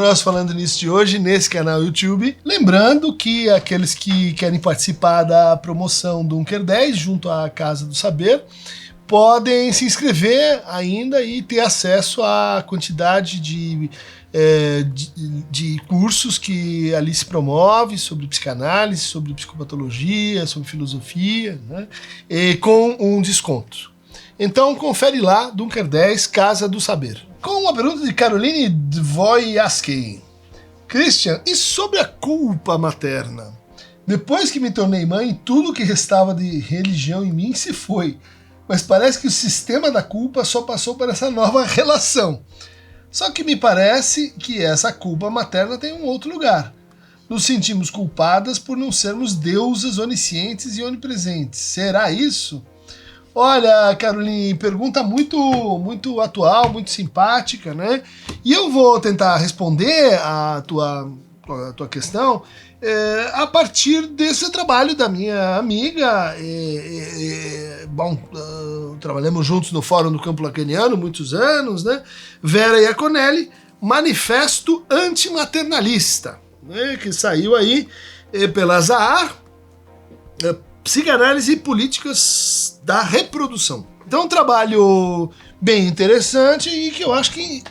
nosso Falando Nisso de hoje, nesse canal YouTube. Lembrando que aqueles que querem participar da promoção do Unker 10 junto à Casa do Saber podem se inscrever ainda e ter acesso à quantidade de cursos que ali se promove sobre psicanálise, sobre psicopatologia, sobre filosofia, né? E com um desconto. Então confere lá, Dunker 10, Casa do Saber. Com uma pergunta de Caroline Dvoyaski. Christian, e sobre a culpa materna? Depois que me tornei mãe, tudo que restava de religião em mim se foi. Mas parece que o sistema da culpa só passou por essa nova relação. Só que me parece que essa culpa materna tem um outro lugar. Nos sentimos culpadas por não sermos deusas oniscientes e onipresentes. Será isso? Olha, Caroline, pergunta muito atual, muito simpática, né? E eu vou tentar responder a tua questão a partir desse trabalho da minha amiga. Trabalhamos juntos no Fórum do Campo Lacaniano muitos anos, né? Vera Iaconelli, Manifesto Antimaternalista, né? Que saiu aí pela Zahar, Psicanálise e Políticas da Reprodução. Então, um trabalho bem interessante e que eu acho que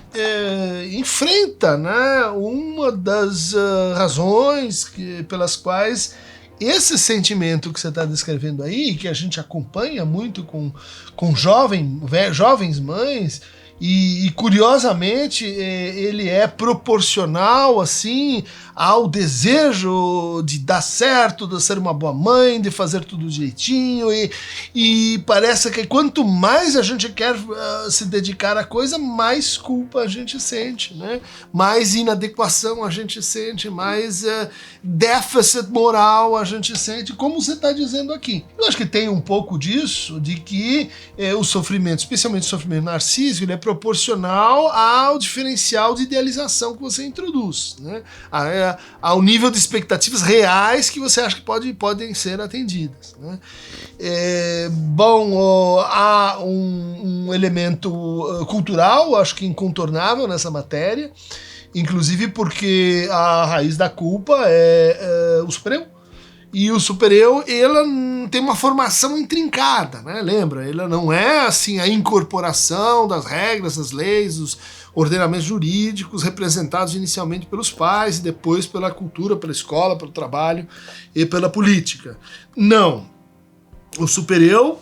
enfrenta, né, uma das razões pelas quais esse sentimento que você está descrevendo aí, que a gente acompanha muito com jovens mães, e curiosamente ele é proporcional assim ao desejo de dar certo, de ser uma boa mãe, de fazer tudo direitinho, e parece que quanto mais a gente quer se dedicar à coisa, mais culpa a gente sente, né? Mais inadequação a gente sente, mais déficit moral a gente sente, como você está dizendo aqui. Eu acho que tem um pouco disso, de que o sofrimento, especialmente o sofrimento narcísico, ele é proporcional ao diferencial de idealização que você introduz, né? Ao nível de expectativas reais que você acha que podem ser atendidas, né? Há um elemento cultural, acho que incontornável nessa matéria, inclusive porque a raiz da culpa é o supereu. E o supereu, ela tem uma formação intrincada, né? Lembra? Ela não é assim a incorporação das regras, das leis, dos ordenamentos jurídicos representados inicialmente pelos pais e depois pela cultura, pela escola, pelo trabalho e pela política. Não. O supereu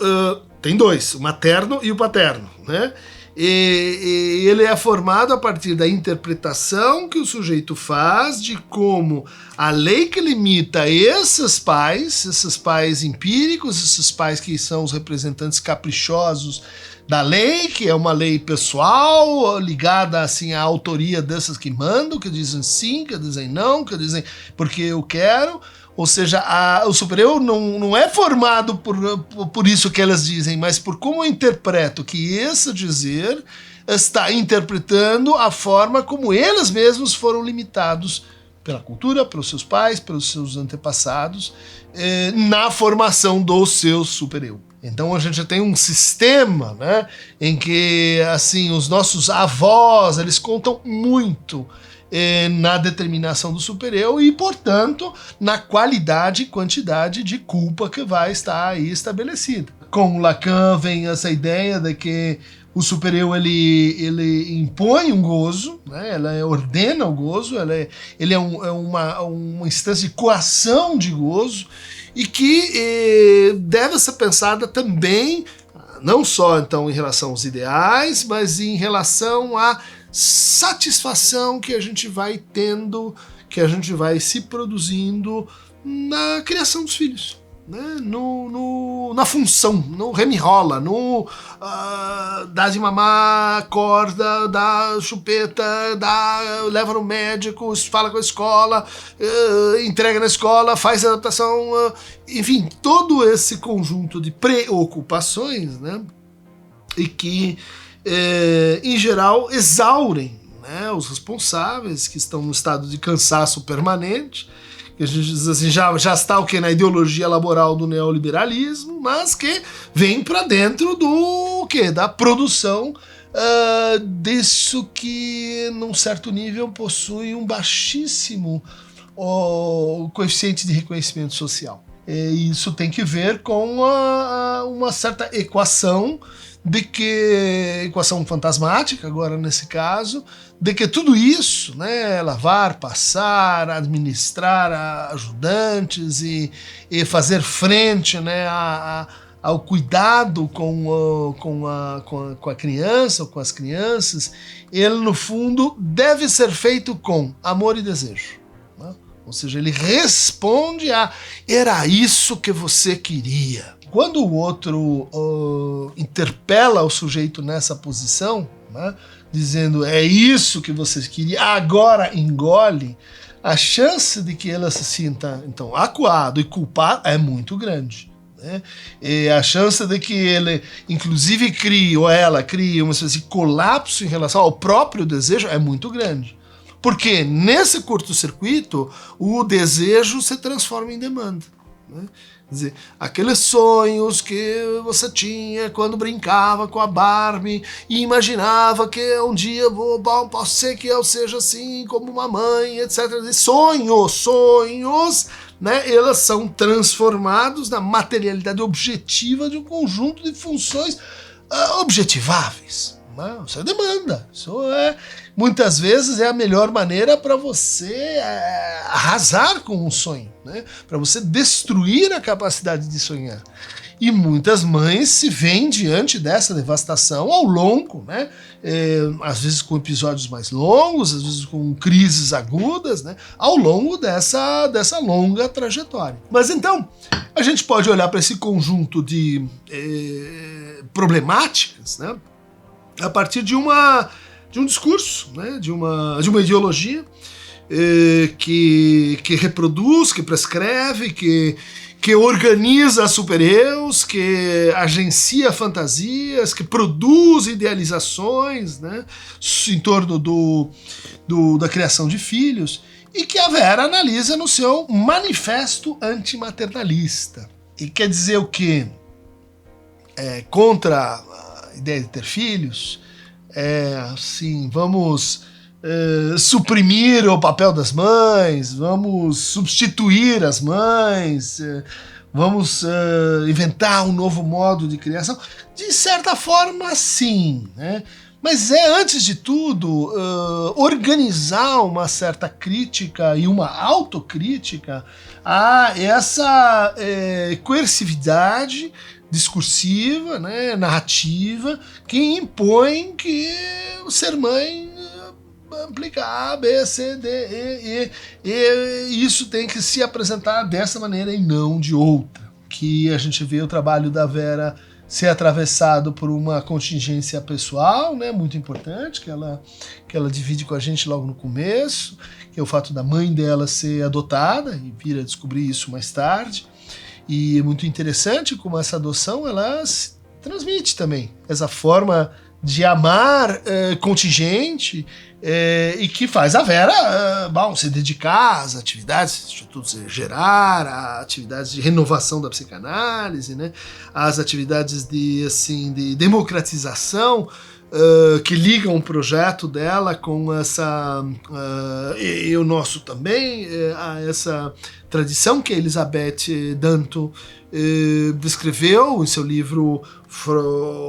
tem dois, o materno e o paterno, né? E ele é formado a partir da interpretação que o sujeito faz de como a lei que limita esses pais empíricos, esses pais que são os representantes caprichosos da lei, que é uma lei pessoal, ligada assim à autoria dessas que mandam, que dizem sim, que dizem não, que dizem porque eu quero. Ou seja, o supereu não é formado por isso que elas dizem, mas por como eu interpreto que esse dizer está interpretando a forma como eles mesmos foram limitados pela cultura, pelos seus pais, pelos seus antepassados, na formação do seu supereu. Então a gente tem um sistema, né, em que assim, os nossos avós eles contam muito na determinação do supereu e, portanto, na qualidade e quantidade de culpa que vai estar aí estabelecida. Com Lacan vem essa ideia de que o supereu ele impõe um gozo, né? Ela ordena o gozo, ele é uma instância de coação de gozo e que deve ser pensada também, não só então em relação aos ideais, mas em relação à satisfação que a gente vai tendo, que a gente vai se produzindo na criação dos filhos, né? Na função, no remirola, no dá de mamar, acorda, dá chupeta, leva no médico, fala com a escola, entrega na escola, faz adaptação, enfim, todo esse conjunto de preocupações, né? E que em geral exaurem, né, os responsáveis que estão no estado de cansaço permanente, que a gente diz assim, já está o que na ideologia laboral do neoliberalismo, mas que vem para dentro do que da produção disso que, num certo nível, possui um baixíssimo coeficiente de reconhecimento social. E isso tem que ver com uma certa equação equação fantasmática, agora nesse caso, de que tudo isso, né, lavar, passar, administrar ajudantes e fazer frente, né, ao cuidado com a criança ou com as crianças, ele no fundo deve ser feito com amor e desejo. Né? Ou seja, ele responde a era isso que você queria. Quando o outro interpela o sujeito nessa posição, né, dizendo é isso que você queria, agora engole, a chance de que ela se sinta então acuado e culpado é muito grande. Né? E a chance de que ele, inclusive, crie, ou ela crie uma espécie de colapso em relação ao próprio desejo é muito grande. Porque nesse curto-circuito, o desejo se transforma em demanda. Né? Quer dizer, aqueles sonhos que você tinha quando brincava com a Barbie e imaginava que um dia posso ser que eu seja assim como uma mãe, etc. Sonhos, né, eles são transformados na materialidade objetiva de um conjunto de funções objetiváveis. Né? Isso é demanda. Isso muitas vezes é a melhor maneira para você arrasar com um sonho, né? Para você destruir a capacidade de sonhar. E muitas mães se veem diante dessa devastação ao longo, né? Às vezes com episódios mais longos, às vezes com crises agudas, né? Ao longo dessa longa trajetória. Mas então, a gente pode olhar para esse conjunto de problemáticas, né? A partir de um discurso, né? de uma ideologia que reproduz, que prescreve, que organiza super-eus, que agencia fantasias, que produz idealizações, né? Em torno da criação de filhos, e que a Vera analisa no seu manifesto antimaternalista. E quer dizer o quê? Contra a ideia de ter filhos, assim, vamos suprimir o papel das mães, vamos substituir as mães, vamos inventar um novo modo de criação. De certa forma, sim, né? Mas antes de tudo, organizar uma certa crítica e uma autocrítica a essa coercividade discursiva, né, narrativa, que impõe que o ser mãe implica A, B, C, D, e isso tem que se apresentar dessa maneira e não de outra. Que a gente vê o trabalho da Vera ser atravessado por uma contingência pessoal, né, muito importante, que ela divide com a gente logo no começo, que é o fato da mãe dela ser adotada, e vir a descobrir isso mais tarde. E é muito interessante como essa adoção ela se transmite também. Essa forma de amar contingente e que faz a Vera se dedicar às atividades, sobretudo gerar, a atividades de renovação da psicanálise, né? As atividades de democratização que ligam o projeto dela com essa e o nosso também, a essa tradição que a Elizabeth Danto descreveu em seu livro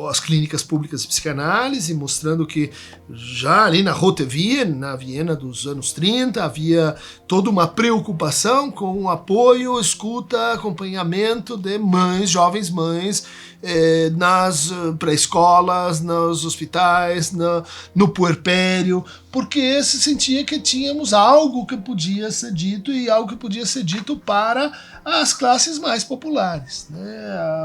As Clínicas Públicas de Psicanálise, mostrando que já ali na Rote Wien, na Viena dos anos 30, havia toda uma preocupação com o apoio, escuta, acompanhamento de mães, jovens mães, nas pré-escolas, nos hospitais, no puerpério, porque se sentia que tínhamos algo que podia ser dito e algo que podia ser dito para as classes mais populares. Né?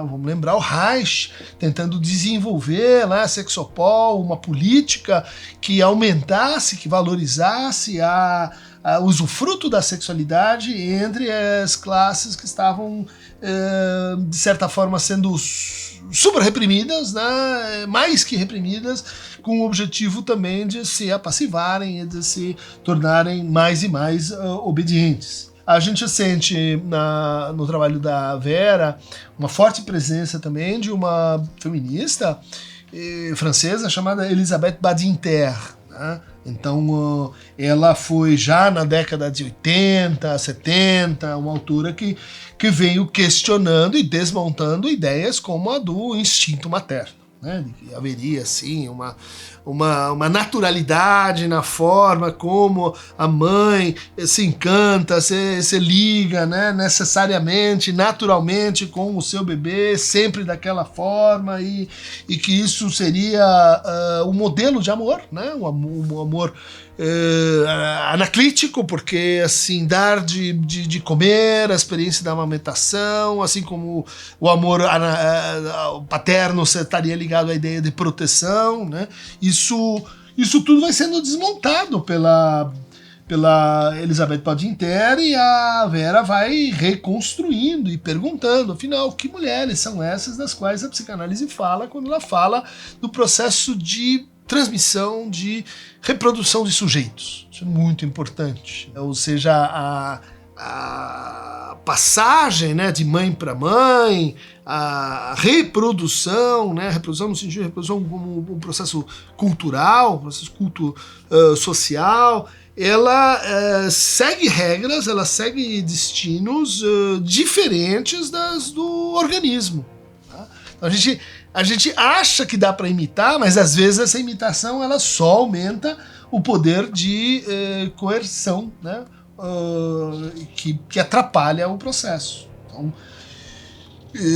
Vamos lembrar o Reich tentando desenvolver lá, a Sexopol, uma política que aumentasse, que valorizasse o usufruto da sexualidade entre as classes que estavam, de certa forma, sendo super reprimidas, né? Mais que reprimidas, com o objetivo também de se apassivarem e de se tornarem mais e mais obedientes. A gente sente no trabalho da Vera uma forte presença também de uma feminista francesa chamada Elisabeth Badinter, né? Então, ela foi já na década de 80, 70, uma autora que veio questionando e desmontando ideias como a do instinto materno, né? De que haveria, assim, uma naturalidade na forma como a mãe se encanta, se liga, né, necessariamente, naturalmente com o seu bebê, sempre daquela forma, e que isso seria um modelo de amor, né, um amor anaclítico, porque assim, dar de comer, a experiência da amamentação, assim como o amor paterno estaria ligado à ideia de proteção, né? Isso tudo vai sendo desmontado pela Elisabeth Badinter, e a Vera vai reconstruindo e perguntando, afinal, que mulheres são essas das quais a psicanálise fala quando ela fala do processo de transmissão, de reprodução de sujeitos. Isso é muito importante. Ou seja, a passagem, né, de mãe para mãe, a reprodução, né, reprodução no sentido de reprodução como um processo cultural, um processo social, ela segue regras, ela segue destinos diferentes do organismo. Tá? Então a gente acha que dá para imitar, mas às vezes essa imitação ela só aumenta o poder de coerção, né? Que atrapalha o processo. Então,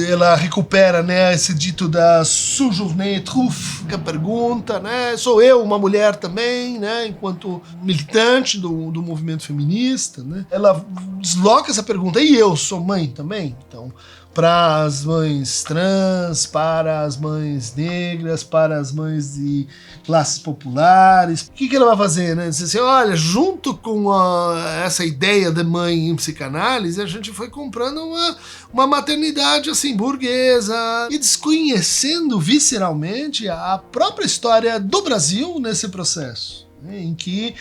ela recupera, né, esse dito da Sojourner Truth, que pergunta, né, sou eu uma mulher também, né, enquanto militante do movimento feminista, né, ela desloca essa pergunta, e eu sou mãe também? Então, para as mães trans, para as mães negras, para as mães de classes populares. O que ela vai fazer, né? Dizer assim, olha, junto com essa ideia de mãe em psicanálise, a gente foi comprando uma maternidade assim, burguesa, e desconhecendo visceralmente a própria história do Brasil nesse processo, né? Em que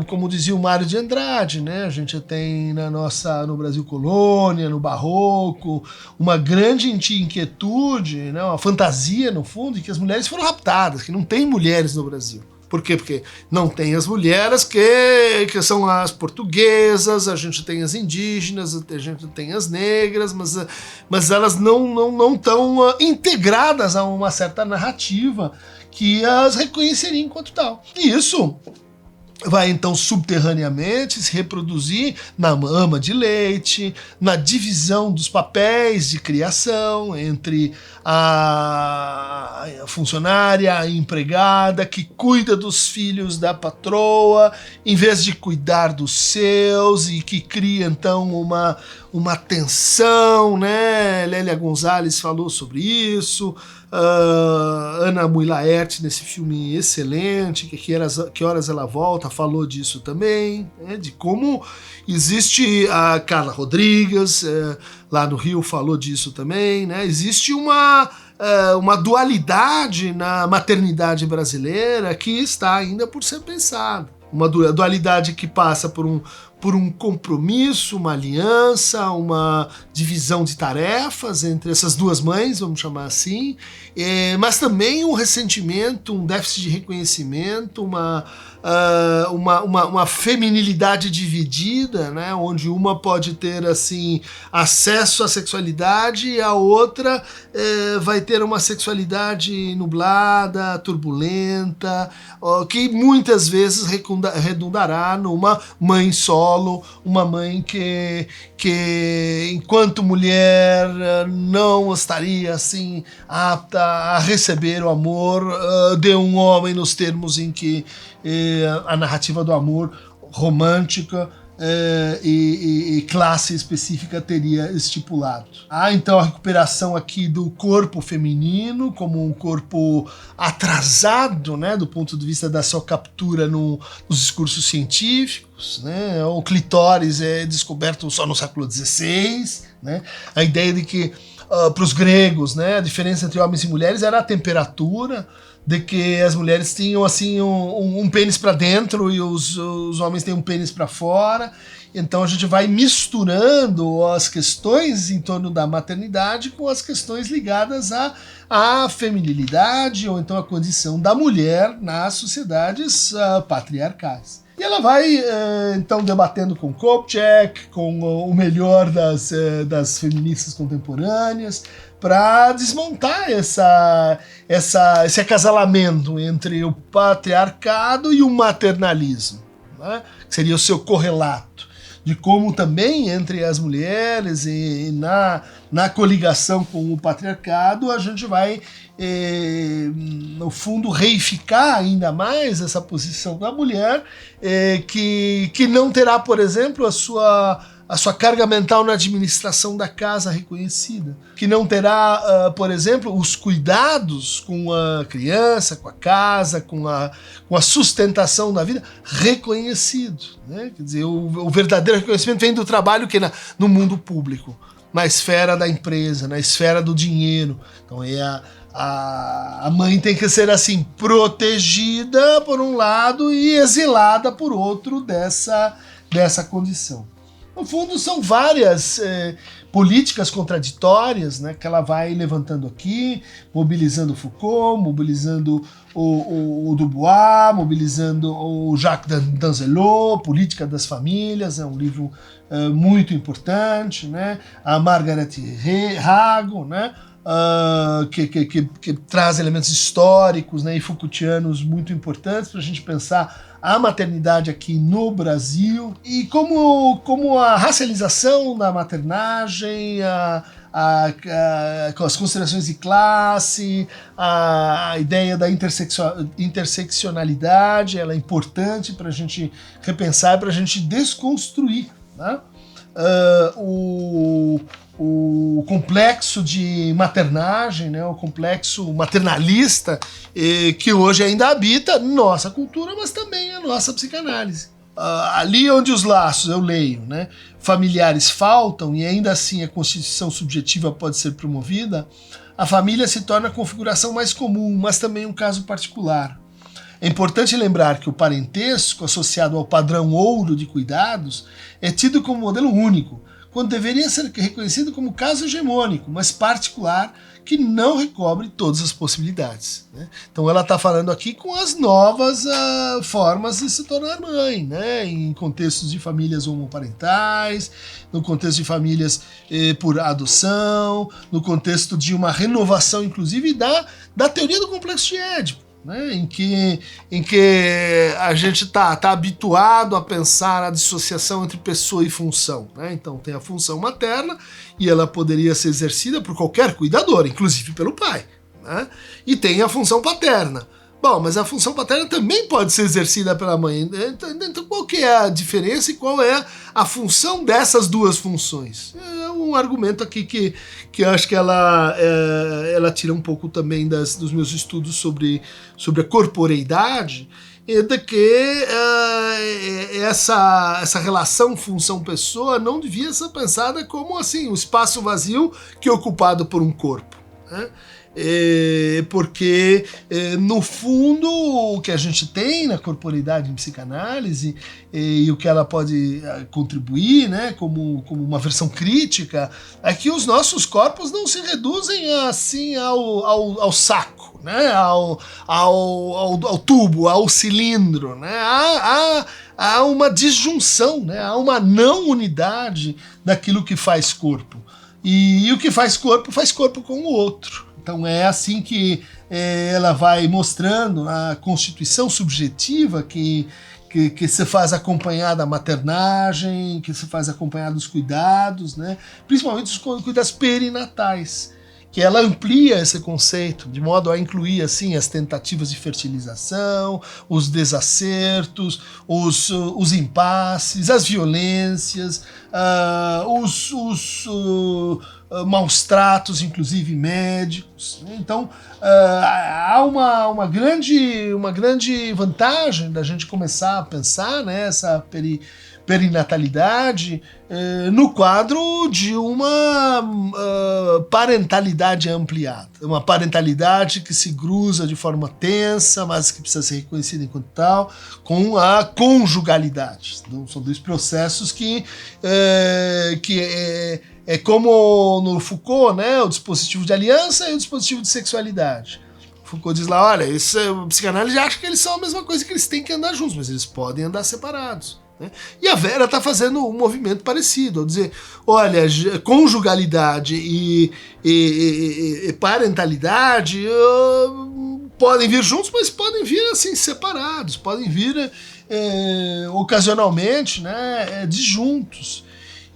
como dizia o Mário de Andrade, né, a gente tem no Brasil colônia, no barroco, uma grande inquietude, né, uma fantasia no fundo, de que as mulheres foram raptadas, que não tem mulheres no Brasil. Por quê? Porque não tem as mulheres que são as portuguesas, a gente tem as indígenas, a gente tem as negras, mas elas não estão integradas a uma certa narrativa que as reconheceria enquanto tal. E isso vai então subterraneamente se reproduzir na ama de leite, na divisão dos papéis de criação entre a funcionária, a empregada, que cuida dos filhos da patroa, em vez de cuidar dos seus, e que cria então uma tensão, né? Lélia Gonzalez falou sobre isso, Ana Mui Laerte, nesse filme excelente, Que Horas Ela Volta, falou disso também, né? De como existe a Carla Rodrigues, lá no Rio, falou disso também, né? Existe uma dualidade na maternidade brasileira que está ainda por ser pensada. Uma dualidade que passa por um compromisso, uma aliança, uma divisão de tarefas entre essas duas mães, vamos chamar assim, mas também um ressentimento, um déficit de reconhecimento, uma feminilidade dividida, né, onde uma pode ter assim acesso à sexualidade e a outra vai ter uma sexualidade nublada, turbulenta, que muitas vezes redundará numa mãe solo, uma mãe que enquanto mulher não estaria assim apta a receber o amor de um homem nos termos em que a narrativa do amor romântica e classe específica teria estipulado. Há então a recuperação aqui do corpo feminino como um corpo atrasado, né, do ponto de vista da sua captura nos discursos científicos, né? O clitóris é descoberto só no século XVI, né? A ideia de que para os gregos, né, a diferença entre homens e mulheres era a temperatura, de que as mulheres tinham assim um pênis para dentro e os homens têm um pênis para fora, Então a gente vai misturando as questões em torno da maternidade com as questões ligadas à feminilidade ou então à condição da mulher nas sociedades patriarcais. E ela vai, então, debatendo com Kopchak, com o melhor das feministas contemporâneas, para desmontar esse acasalamento entre o patriarcado e o maternalismo, né? Que seria o seu correlato, de como também entre as mulheres e na coligação com o patriarcado a gente vai, no fundo, reificar ainda mais essa posição da mulher, que não terá, por exemplo, a sua carga mental na administração da casa reconhecida, que não terá, por exemplo, os cuidados com a criança, com a casa, com a sustentação da vida reconhecido, né? Quer dizer, o verdadeiro reconhecimento vem do trabalho que no mundo público, na esfera da empresa, na esfera do dinheiro. Então a mãe tem que ser assim, protegida por um lado e exilada por outro dessa condição. No fundo, são várias políticas contraditórias, né, que ela vai levantando aqui, mobilizando Foucault, mobilizando o Dubois, mobilizando o Jacques Danzelot, Política das Famílias, é um livro muito importante, né, a Margaret Hago, né, que traz elementos históricos, né, e Foucaultianos muito importantes para a gente pensar a maternidade aqui no Brasil, e como a racialização da maternagem, com as considerações de classe, a ideia da interseccionalidade, ela é importante para a gente repensar, para a gente desconstruir, né? O complexo de maternagem, né, o complexo maternalista, que hoje ainda habita nossa cultura, mas também a nossa psicanálise. Ali onde os laços, eu leio, né, familiares faltam e ainda assim a constituição subjetiva pode ser promovida, a família se torna a configuração mais comum, mas também um caso particular. É importante lembrar que o parentesco, associado ao padrão ouro de cuidados, é tido como modelo único, quando deveria ser reconhecido como caso hegemônico, mas particular, que não recobre todas as possibilidades, né? Então ela está falando aqui com as novas formas de se tornar mãe, né? Em contextos de famílias homoparentais, no contexto de famílias por adoção, no contexto de uma renovação, inclusive, da teoria do complexo de Édipo, né, em que a gente está habituado a pensar a dissociação entre pessoa e função, né? Então tem a função materna e ela poderia ser exercida por qualquer cuidador, inclusive pelo pai, né? E tem a função paterna. Bom, mas a função paterna também pode ser exercida pela mãe. Então qual que é a diferença e qual é a função dessas duas funções? É um argumento aqui que eu acho que ela tira um pouco também dos meus estudos sobre a corporeidade, de que essa relação função-pessoa não devia ser pensada como assim, um espaço vazio que é ocupado por um corpo, né? Porque no fundo o que a gente tem na corporeidade em psicanálise e o que ela pode contribuir, né, como uma versão crítica, é que os nossos corpos não se reduzem assim ao saco, né, ao tubo, ao cilindro, né? Há uma disjunção, né? Há uma não unidade daquilo que faz corpo, e o que faz corpo com o outro. Então é assim que ela vai mostrando a constituição subjetiva que se faz acompanhar da maternagem, que se faz acompanhar dos cuidados, né? Principalmente os cuidados perinatais, que ela amplia esse conceito, de modo a incluir assim as tentativas de fertilização, os desacertos, os impasses, as violências, os maus tratos, inclusive médicos. Então há uma grande vantagem da gente começar a pensar nessa perinatalidade, no quadro de uma parentalidade ampliada. Uma parentalidade que se cruza de forma tensa, mas que precisa ser reconhecida enquanto tal, com a conjugalidade. Então, são dois processos que é como no Foucault, né, o dispositivo de aliança e o dispositivo de sexualidade. Foucault diz lá, olha, o psicanálise acha que eles são a mesma coisa, que eles têm que andar juntos, mas eles podem andar separados. Né? E a Vera está fazendo um movimento parecido, ao dizer, olha, conjugalidade e parentalidade podem vir juntos, mas podem vir assim separados, podem vir ocasionalmente, né, disjuntos.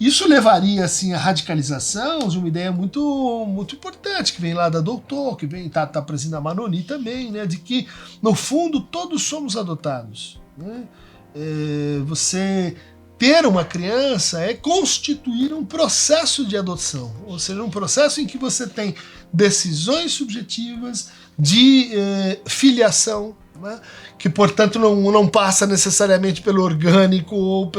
Isso levaria assim, à radicalização de uma ideia muito, muito importante, que vem lá da Doutor, que está presente na Manoni também, né, de que, no fundo, todos somos adotados. Né? Você ter uma criança é constituir um processo de adoção, ou seja, um processo em que você tem decisões subjetivas de filiação, né? Que, portanto, não passa necessariamente pelo orgânico ou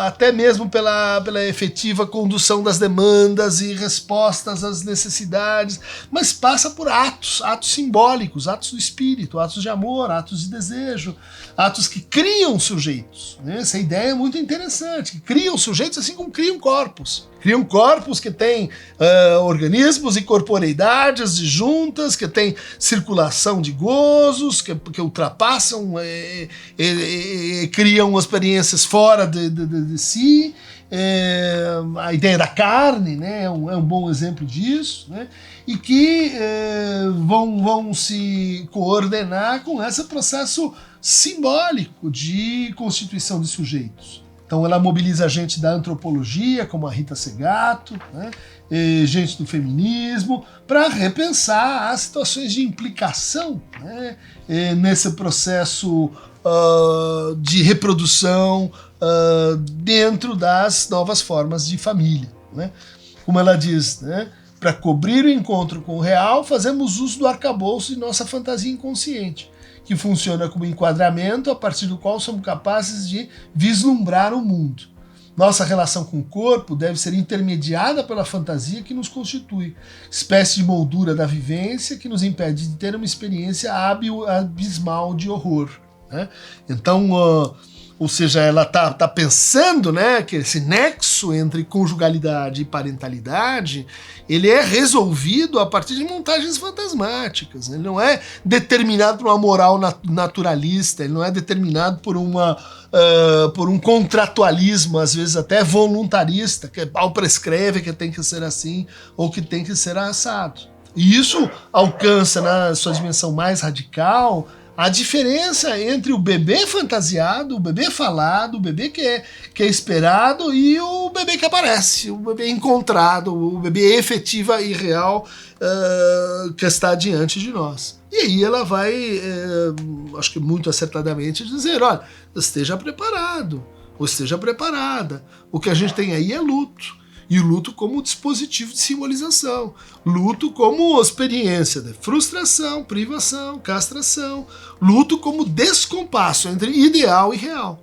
até mesmo pela efetiva condução das demandas e respostas às necessidades, mas passa por atos simbólicos, atos do espírito, atos de amor, atos de desejo, atos que criam sujeitos. Né? Essa ideia é muito interessante, que criam sujeitos assim como criam corpos. Criam corpos que têm organismos e corporeidades juntas, que têm circulação de gozos, que ultrapassam e criam experiências fora de si. A ideia da carne, né, é um bom exemplo disso, né, e que vão se coordenar com esse processo simbólico de constituição de sujeitos. Então ela mobiliza gente da antropologia, como a Rita Segato, né, gente do feminismo, para repensar as situações de implicação, né, nesse processo de reprodução dentro das novas formas de família. Né? Como ela diz, né, para cobrir o encontro com o real, fazemos uso do arcabouço de nossa fantasia inconsciente, que funciona como enquadramento a partir do qual somos capazes de vislumbrar o mundo. Nossa relação com o corpo deve ser intermediada pela fantasia que nos constitui, espécie de moldura da vivência que nos impede de ter uma experiência abismal de horror. Né? Então, ou seja, ela está pensando, né, que esse nexo entre conjugalidade e parentalidade ele é resolvido a partir de montagens fantasmáticas. Ele não é determinado por uma moral naturalista, ele não é determinado por um contratualismo, às vezes até voluntarista, que ao prescreve que tem que ser assim ou que tem que ser assado. E isso alcança, na sua dimensão mais radical, a diferença entre o bebê fantasiado, o bebê falado, o bebê que é esperado e o bebê que aparece, o bebê encontrado, o bebê efetiva e real que está diante de nós. E aí ela vai, acho que muito acertadamente, dizer, olha, esteja preparado, ou esteja preparada. O que a gente tem aí é luto. E o luto como dispositivo de simbolização. Luto como experiência de frustração, privação, castração. Luto como descompasso entre ideal e real.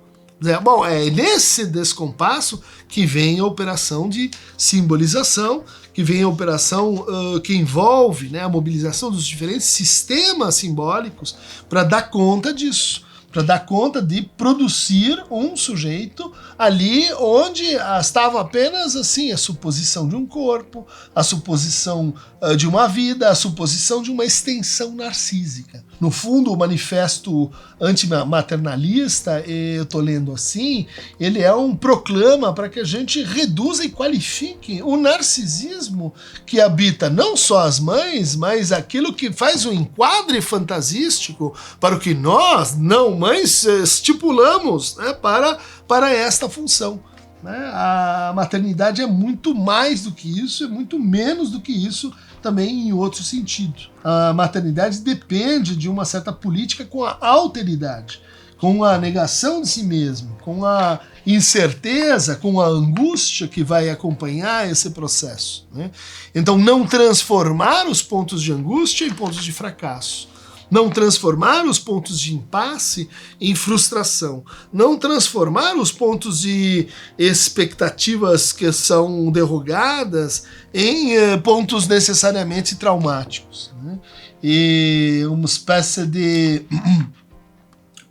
Bom, é nesse descompasso que vem a operação de simbolização, que vem a operação que envolve, né, a mobilização dos diferentes sistemas simbólicos para dar conta disso. Para dar conta de produzir um sujeito ali onde estava apenas assim a suposição de um corpo, a suposição de uma vida, a suposição de uma extensão narcísica. No fundo, o manifesto antimaternalista, eu estou lendo assim, ele é um proclama para que a gente reduza e qualifique o narcisismo que habita não só as mães, mas aquilo que faz um enquadre fantasístico para o que nós, não mães, estipulamos, né, para esta função. Né? A maternidade é muito mais do que isso, é muito menos do que isso também em outro sentido. A maternidade depende de uma certa política com a alteridade, com a negação de si mesmo, com a incerteza, com a angústia que vai acompanhar esse processo. Né? Então, não transformar os pontos de angústia em pontos de fracasso. Não transformar os pontos de impasse em frustração. Não transformar os pontos de expectativas que são derrogadas em pontos necessariamente traumáticos, né? E uma espécie de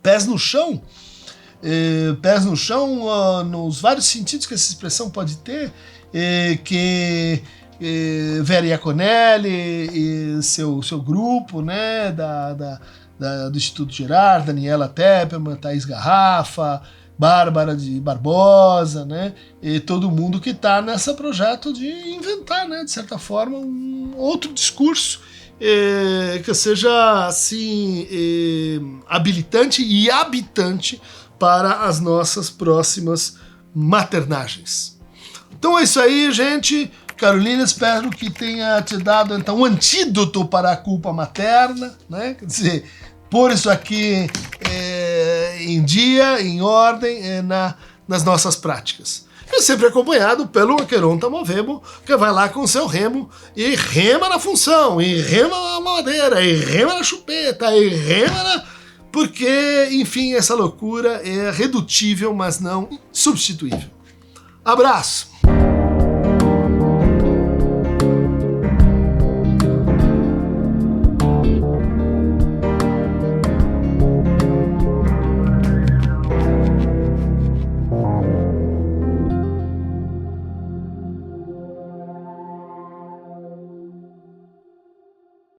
pés no chão, nos vários sentidos que essa expressão pode ter, que Vera Iaconelli e seu grupo, né, do Instituto Girard, Daniela Tepperman, Thaís Garrafa, Bárbara de Barbosa, né, e todo mundo que está nesse projeto de inventar, né, de certa forma, um outro discurso que seja assim habilitante e habitante para as nossas próximas maternagens. Então é isso aí, gente. Carolina, espero que tenha te dado então um antídoto para a culpa materna, né? Quer dizer, pôr isso aqui em dia, em ordem, nas nossas práticas. E sempre acompanhado pelo Aqueronta Movemo, que vai lá com o seu remo e rema na função, e rema na madeira, e rema na chupeta, e rema na... Porque, enfim, essa loucura é redutível, mas não substituível. Abraço!